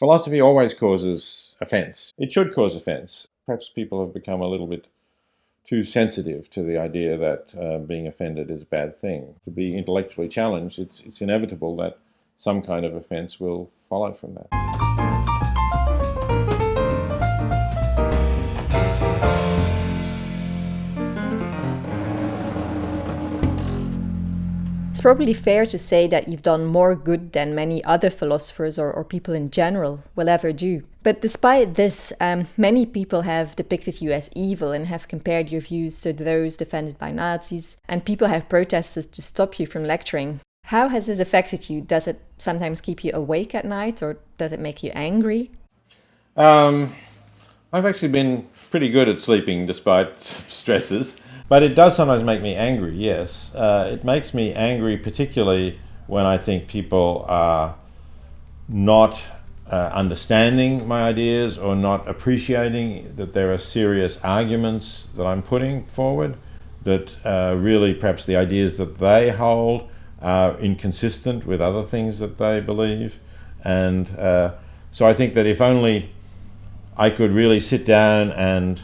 Philosophy always causes offence. It should cause offence. Perhaps people have become a little bit too sensitive to the idea that being offended is a bad thing. To be intellectually challenged, it's inevitable that some kind of offence will follow from that. It's probably fair to say that you've done more good than many other philosophers or people in general will ever do. But despite this, many people have depicted you as evil and have compared your views to those defended by Nazis, and people have protested to stop you from lecturing. How has this affected you? Does it sometimes keep you awake at night, or does it make you angry? I've actually been pretty good at sleeping despite stresses. But it does sometimes make me angry, yes. It makes me angry particularly when I think people are not understanding my ideas or not appreciating that there are serious arguments that I'm putting forward, that really perhaps the ideas that they hold are inconsistent with other things that they believe. And so I think that if only I could really sit down and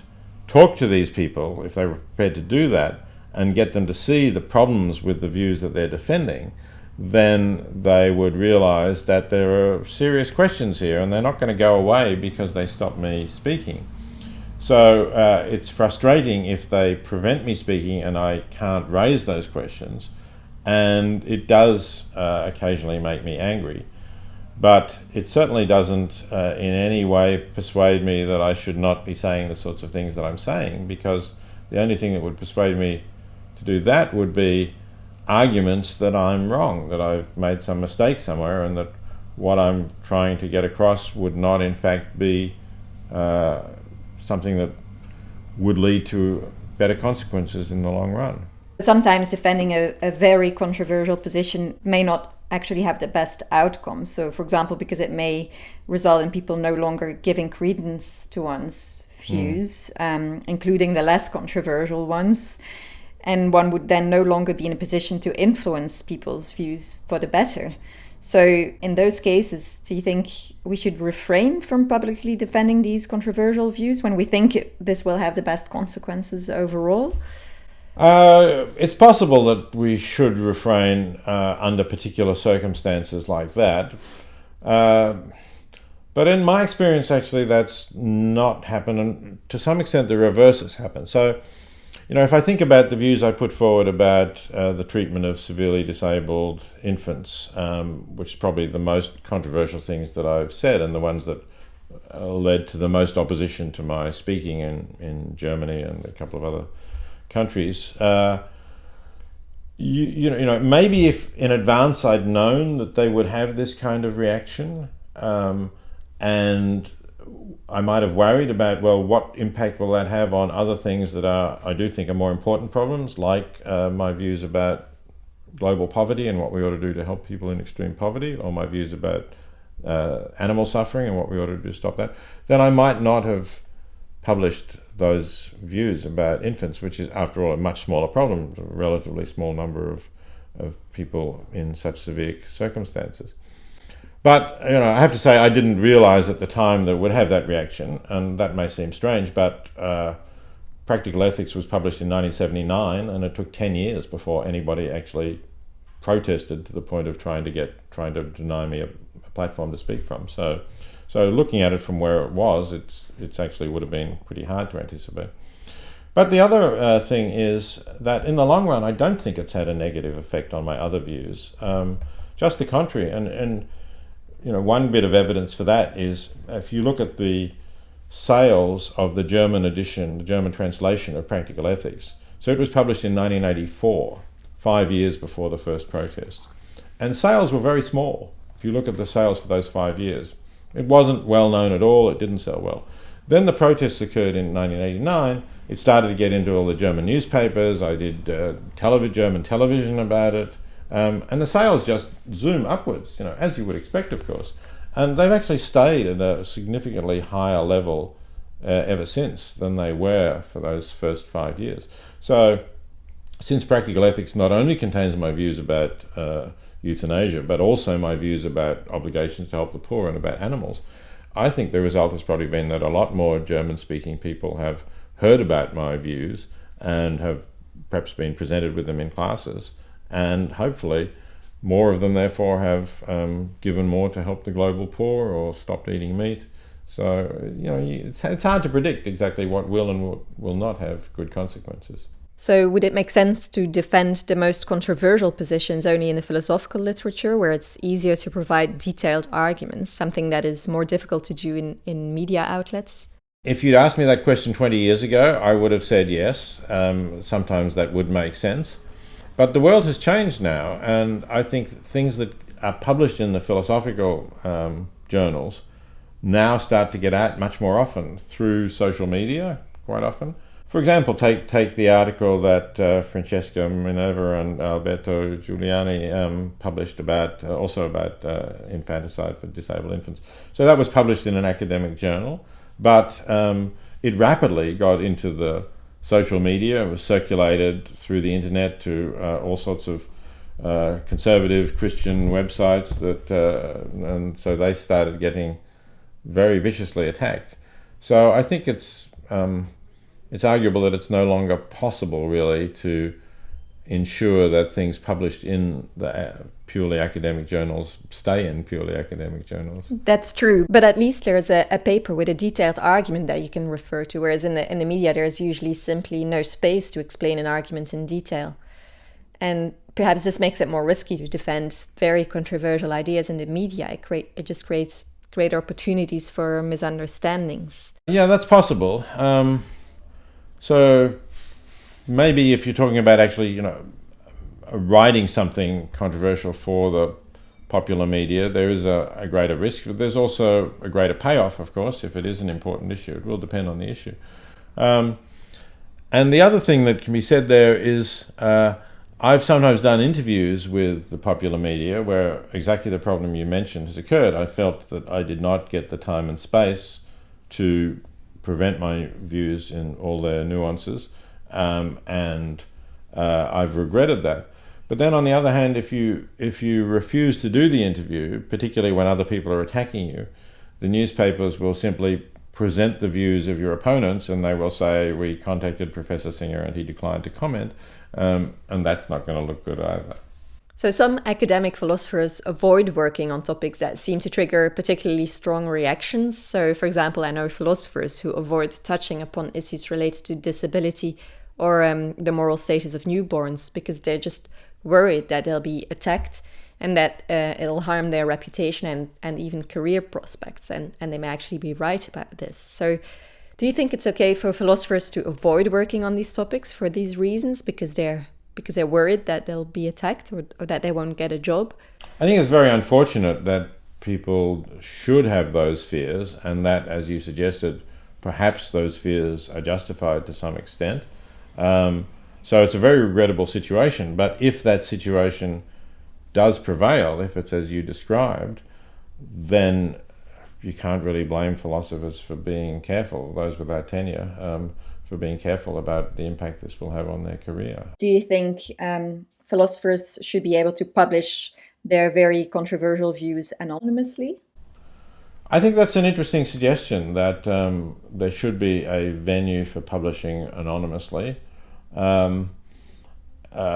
talk to these people, if they were prepared to do that, and get them to see the problems with the views that they're defending, then they would realize that there are serious questions here and they're not going to go away because they stop me speaking. So it's frustrating if they prevent me speaking and I can't raise those questions, and it does occasionally make me angry. But it certainly doesn't in any way persuade me that I should not be saying the sorts of things that I'm saying, because the only thing that would persuade me to do that would be arguments that I'm wrong, that I've made some mistake somewhere, and that what I'm trying to get across would not in fact be something that would lead to better consequences in the long run. Sometimes defending a very controversial position may not actually have the best outcome. So, for example, because it may result in people no longer giving credence to one's views, including the less controversial ones. And one would then no longer be in a position to influence people's views for the better. So in those cases, do you think we should refrain from publicly defending these controversial views when we think this will have the best consequences overall? It's possible that we should refrain under particular circumstances like that. But in my experience, actually, that's not happened. And to some extent, the reverse has happened. So, if I think about the views I put forward about the treatment of severely disabled infants, which is probably the most controversial things that I've said and the ones that led to the most opposition to my speaking in Germany and a couple of other countries, maybe if in advance I'd known that they would have this kind of reaction, and I might have worried about, well, what impact will that have on other things that I do think are more important problems, like my views about global poverty and what we ought to do to help people in extreme poverty, or my views about animal suffering and what we ought to do to stop that, then I might not have published those views about infants, which is, after all, a much smaller problem, a relatively small number of people in such severe circumstances. But, I have to say, I didn't realize at the time that it would have that reaction, and that may seem strange, but Practical Ethics was published in 1979, and it took 10 years before anybody actually protested to the point of trying to deny me a platform to speak from. So looking at it from where it was, it's actually would have been pretty hard to anticipate. But the other thing is that in the long run, I don't think it's had a negative effect on my other views. Just the contrary. And one bit of evidence for that is if you look at the sales of the German edition, the German translation of Practical Ethics. So it was published in 1984, 5 years before the first protest. And sales were very small. If you look at the sales for those 5 years, it wasn't well known at all. It didn't sell well. Then the protests occurred in 1989. It started to get into all the German newspapers. I did German television about it. And the sales just zoom upwards, as you would expect, of course. And they've actually stayed at a significantly higher level ever since than they were for those first 5 years. So since Practical Ethics not only contains my views about euthanasia, but also my views about obligations to help the poor and about animals, I think the result has probably been that a lot more German-speaking people have heard about my views and have perhaps been presented with them in classes, and hopefully more of them therefore have given more to help the global poor or stopped eating meat. So, it's hard to predict exactly what will and what will not have good consequences. So would it make sense to defend the most controversial positions only in the philosophical literature, where it's easier to provide detailed arguments, something that is more difficult to do in media outlets? If you'd asked me that question 20 years ago, I would have said yes. Sometimes that would make sense. But the world has changed now, and I think things that are published in the philosophical journals now start to get out much more often through social media, quite often. For example, take the article that Francesca Minerva and Alberto Giuliani published about infanticide for disabled infants. So that was published in an academic journal, but it rapidly got into the social media. It was circulated through the internet to all sorts of conservative Christian websites and so they started getting very viciously attacked. So I think it's arguable that it's no longer possible really to ensure that things published in the purely academic journals stay in purely academic journals. That's true, but at least there's a paper with a detailed argument that you can refer to, whereas in the media there's usually simply no space to explain an argument in detail. And perhaps this makes it more risky to defend very controversial ideas in the media. It just creates greater opportunities for misunderstandings. Yeah, that's possible. So maybe if you're talking about actually, writing something controversial for the popular media, there is a greater risk. But there's also a greater payoff, of course, if it is an important issue. It will depend on the issue. And the other thing that can be said there is I've sometimes done interviews with the popular media where exactly the problem you mentioned has occurred. I felt that I did not get the time and space to present my views in all their nuances, and I've regretted that. But then on the other hand, if you refuse to do the interview, particularly when other people are attacking you, the newspapers will simply present the views of your opponents and they will say, we contacted Professor Singer and he declined to comment, and that's not going to look good either. So some academic philosophers avoid working on topics that seem to trigger particularly strong reactions. So, for example, I know philosophers who avoid touching upon issues related to disability or the moral status of newborns because they're just worried that they'll be attacked and that it'll harm their reputation and even career prospects. And they may actually be right about this. So do you think it's okay for philosophers to avoid working on these topics for these reasons because they're worried that they'll be attacked or that they won't get a job? I think it's very unfortunate that people should have those fears and that, as you suggested, perhaps those fears are justified to some extent. So it's a very regrettable situation, but if that situation does prevail, if it's as you described, then you can't really blame philosophers for being careful, those without tenure, for being careful about the impact this will have on their career. Do you think philosophers should be able to publish their very controversial views anonymously? I think that's an interesting suggestion, that there should be a venue for publishing anonymously,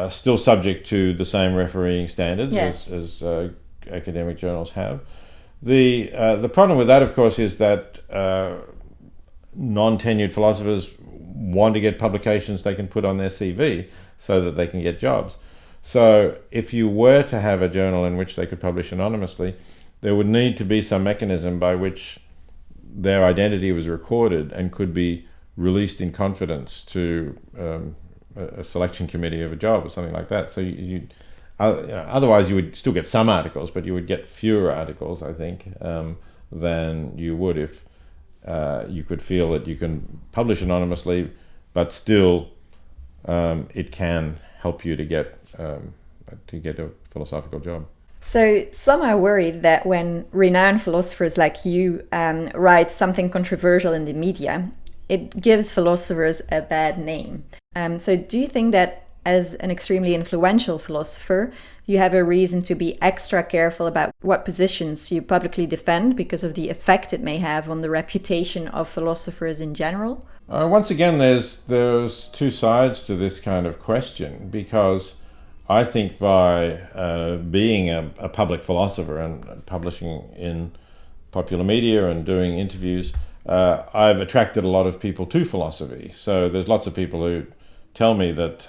still subject to the same refereeing standards as academic journals have. The problem with that, of course, is that non-tenured philosophers want to get publications they can put on their CV so that they can get jobs. So if you were to have a journal in which they could publish anonymously, there would need to be some mechanism by which their identity was recorded and could be released in confidence to a selection committee of a job or something like that. So otherwise you would still get some articles, but you would get fewer articles, I think, than you would if you could feel that you can publish anonymously, but still it can help you to get a philosophical job. So some are worried that when renowned philosophers like you write something controversial in the media, it gives philosophers a bad name. So do you think that as an extremely influential philosopher, you have a reason to be extra careful about what positions you publicly defend because of the effect it may have on the reputation of philosophers in general? Once again, there's two sides to this kind of question, because I think by being a public philosopher and publishing in popular media and doing interviews, I've attracted a lot of people to philosophy. So there's lots of people who tell me that,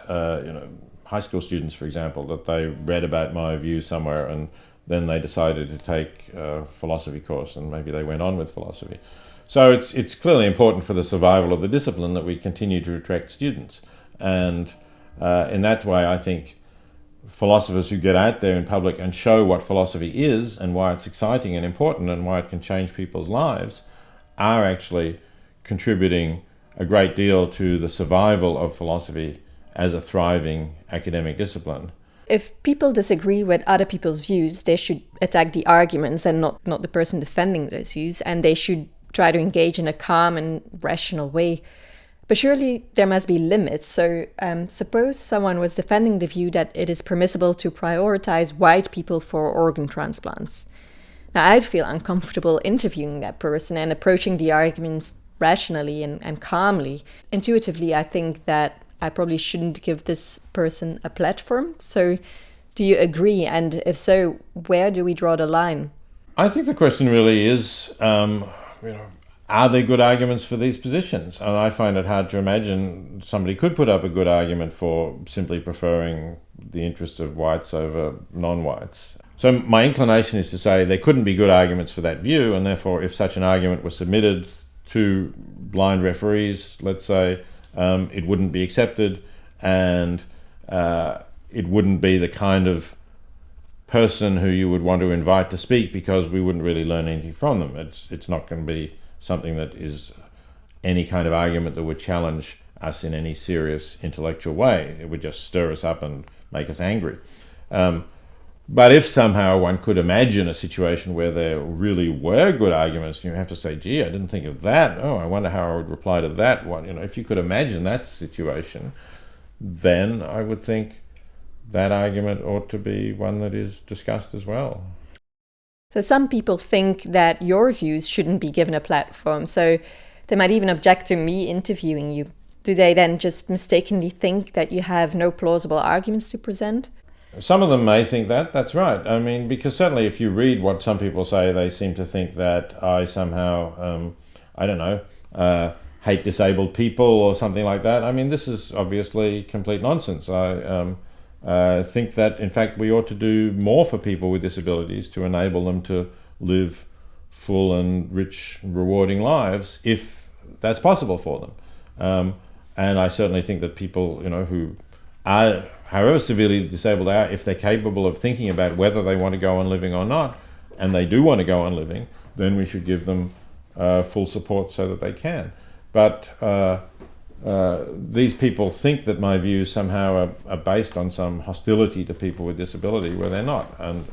high school students, for example, that they read about my views somewhere and then they decided to take a philosophy course and maybe they went on with philosophy. So it's clearly important for the survival of the discipline that we continue to attract students. And in that way, I think philosophers who get out there in public and show what philosophy is and why it's exciting and important and why it can change people's lives are actually contributing a great deal to the survival of philosophy as a thriving academic discipline. If people disagree with other people's views, they should attack the arguments and not the person defending those views, and they should try to engage in a calm and rational way. But surely there must be limits. So suppose someone was defending the view that it is permissible to prioritize white people for organ transplants. Now, I'd feel uncomfortable interviewing that person and approaching the arguments rationally and calmly. Intuitively, I think that I probably shouldn't give this person a platform. So do you agree? And if so, where do we draw the line? I think the question really is, are there good arguments for these positions? And I find it hard to imagine somebody could put up a good argument for simply preferring the interests of whites over non-whites. So my inclination is to say there couldn't be good arguments for that view, and therefore if such an argument was submitted to blind referees, let's say, it wouldn't be accepted, and it wouldn't be the kind of person who you would want to invite to speak, because we wouldn't really learn anything from them. It's not going to be something that is any kind of argument that would challenge us in any serious intellectual way. It would just stir us up and make us angry. But if somehow one could imagine a situation where there really were good arguments, you have to say, gee, I didn't think of that. Oh, I wonder how I would reply to that one. If you could imagine that situation, then I would think that argument ought to be one that is discussed as well. So some people think that your views shouldn't be given a platform, so they might even object to me interviewing you. Do they then just mistakenly think that you have no plausible arguments to present? Some of them may think that, that's right. I mean, because certainly if you read what some people say, they seem to think that I somehow, hate disabled people or something like that. I mean, this is obviously complete nonsense. I think that, in fact, we ought to do more for people with disabilities to enable them to live full and rich, rewarding lives, if that's possible for them. And I certainly think that people, who are, however severely disabled they are, if they're capable of thinking about whether they want to go on living or not, and they do want to go on living, then we should give them full support so that they can. But these people think that my views somehow are based on some hostility to people with disability, where they're not. And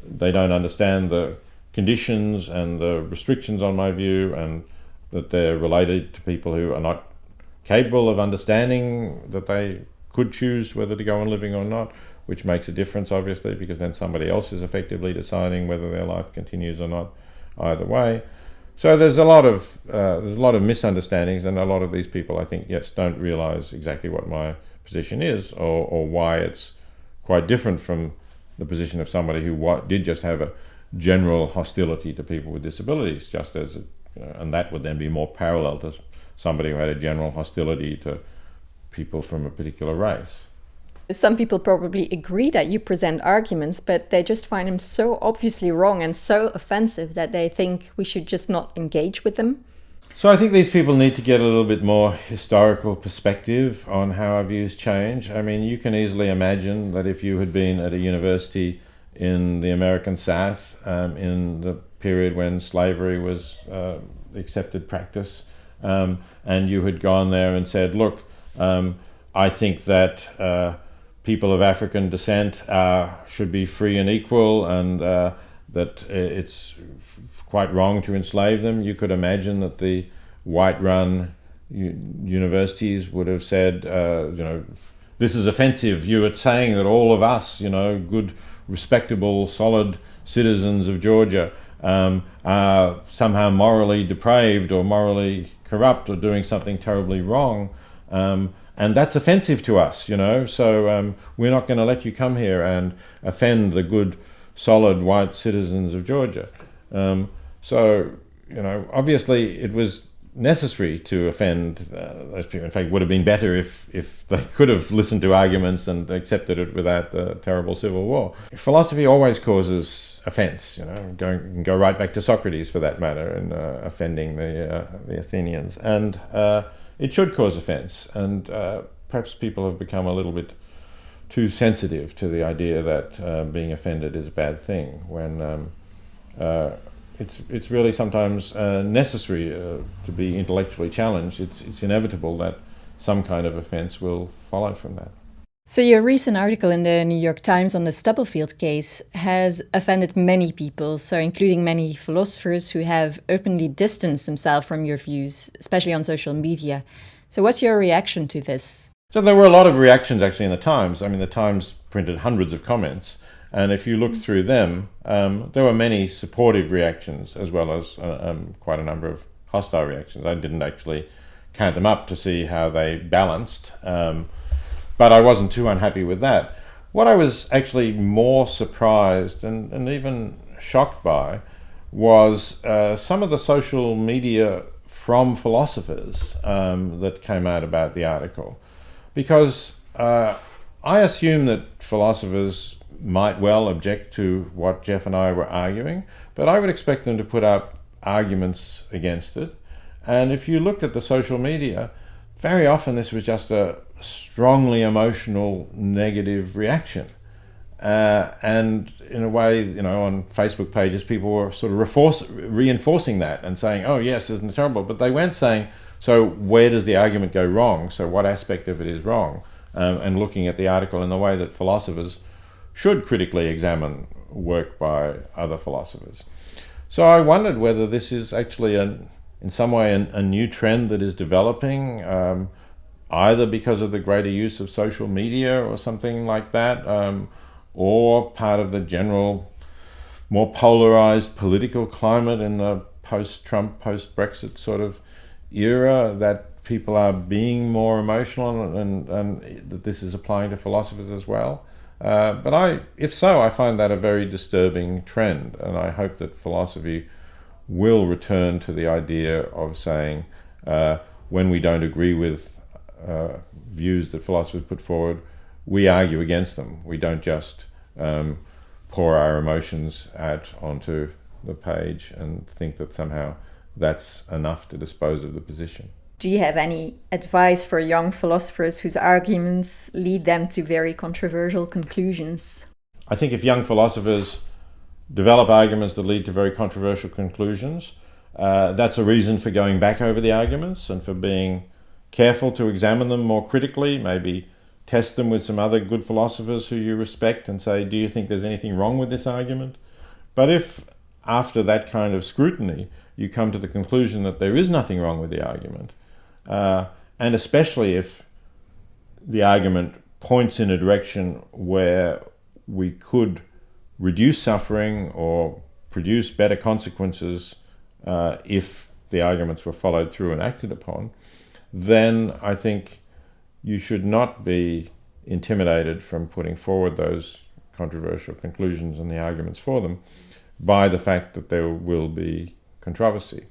they don't understand the conditions and the restrictions on my view, and that they're related to people who are not capable of understanding that they could choose whether to go on living or not, which makes a difference, obviously, because then somebody else is effectively deciding whether their life continues or not either way. So there's a lot of misunderstandings, and a lot of these people, I think, don't realize exactly what my position is, or why it's quite different from the position of somebody who did just have a general hostility to people with disabilities, just as and that would then be more parallel to somebody who had a general hostility to people from a particular race. Some people probably agree that you present arguments, but they just find them so obviously wrong and so offensive that they think we should just not engage with them. So I think these people need to get a little bit more historical perspective on how our views change. I mean, you can easily imagine that if you had been at a university in the American South in the period when slavery was accepted practice, and you had gone there and said, look, I think that people of African descent should be free and equal, and that it's quite wrong to enslave them. You could imagine that the white-run universities would have said, this is offensive. You are saying that all of us, good, respectable, solid citizens of Georgia are somehow morally depraved or morally corrupt or doing something terribly wrong. And that's offensive to us, so we're not going to let you come here and offend the good, solid, white citizens of Georgia. So, obviously it was necessary to offend. In fact, it would have been better if they could have listened to arguments and accepted it without the terrible civil war. Philosophy always causes offence. Go right back to Socrates for that matter, and offending the Athenians, and it should cause offence. And perhaps people have become a little bit too sensitive to the idea that being offended is a bad thing, when it's really sometimes necessary to be intellectually challenged. It's inevitable that some kind of offence will follow from that. So your recent article in the New York Times on the Stubblefield case has offended many people, so including many philosophers who have openly distanced themselves from your views, especially on social media. So what's your reaction to this? So there were a lot of reactions actually in the Times. I mean, the Times printed hundreds of comments, and if you look through them, there were many supportive reactions as well as quite a number of hostile reactions. I didn't actually count them up to see how they balanced, but I wasn't too unhappy with that. What I was actually more surprised and even shocked by was some of the social media from philosophers that came out about the article. Because I assume that philosophers might well object to what Jeff and I were arguing, but I would expect them to put up arguments against it. And if you looked at the social media, very often this was just a strongly emotional, negative reaction. And in a way, on Facebook pages, people were sort of reinforcing that and saying, oh yes, isn't it terrible? But they weren't saying, so where does the argument go wrong? So what aspect of it is wrong? And looking at the article in the way that philosophers should critically examine work by other philosophers. So I wondered whether this is actually in some way a new trend that is developing, either because of the greater use of social media or something like that, or part of the general more polarized political climate in the post-Trump, post-Brexit sort of era, that people are being more emotional, and that this is applying to philosophers as well. But if so, I find that a very disturbing trend, and I hope that philosophy will return to the idea of saying, when we don't agree with views that philosophers put forward, we argue against them. We don't just pour our emotions out onto the page and think that somehow that's enough to dispose of the position. Do you have any advice for young philosophers whose arguments lead them to very controversial conclusions? I think if young philosophers develop arguments that lead to very controversial conclusions, that's a reason for going back over the arguments and for being careful to examine them more critically, maybe test them with some other good philosophers who you respect and say, do you think there's anything wrong with this argument? But if after that kind of scrutiny you come to the conclusion that there is nothing wrong with the argument, and especially if the argument points in a direction where we could reduce suffering or produce better consequences if the arguments were followed through and acted upon, then I think you should not be intimidated from putting forward those controversial conclusions and the arguments for them by the fact that there will be controversy.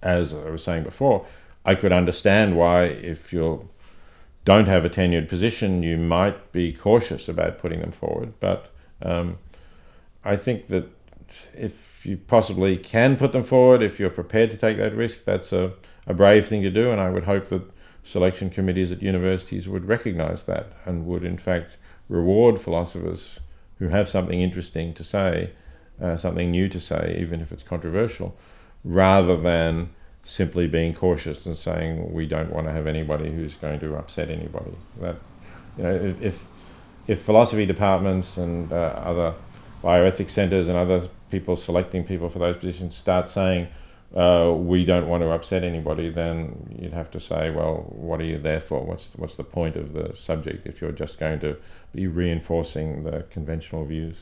As I was saying before, I could understand why, if you don't have a tenured position, you might be cautious about putting them forward. But I think that if you possibly can put them forward, if you're prepared to take that risk, that's a brave thing to do. And I would hope that selection committees at universities would recognize that and would in fact reward philosophers who have something interesting to say, something new to say, even if it's controversial, rather than simply being cautious and saying we don't want to have anybody who's going to upset anybody. That, if philosophy departments and other bioethics centers and other people selecting people for those positions start saying we don't want to upset anybody, then you'd have to say, well, what are you there for? What's the point of the subject if you're just going to be reinforcing the conventional views?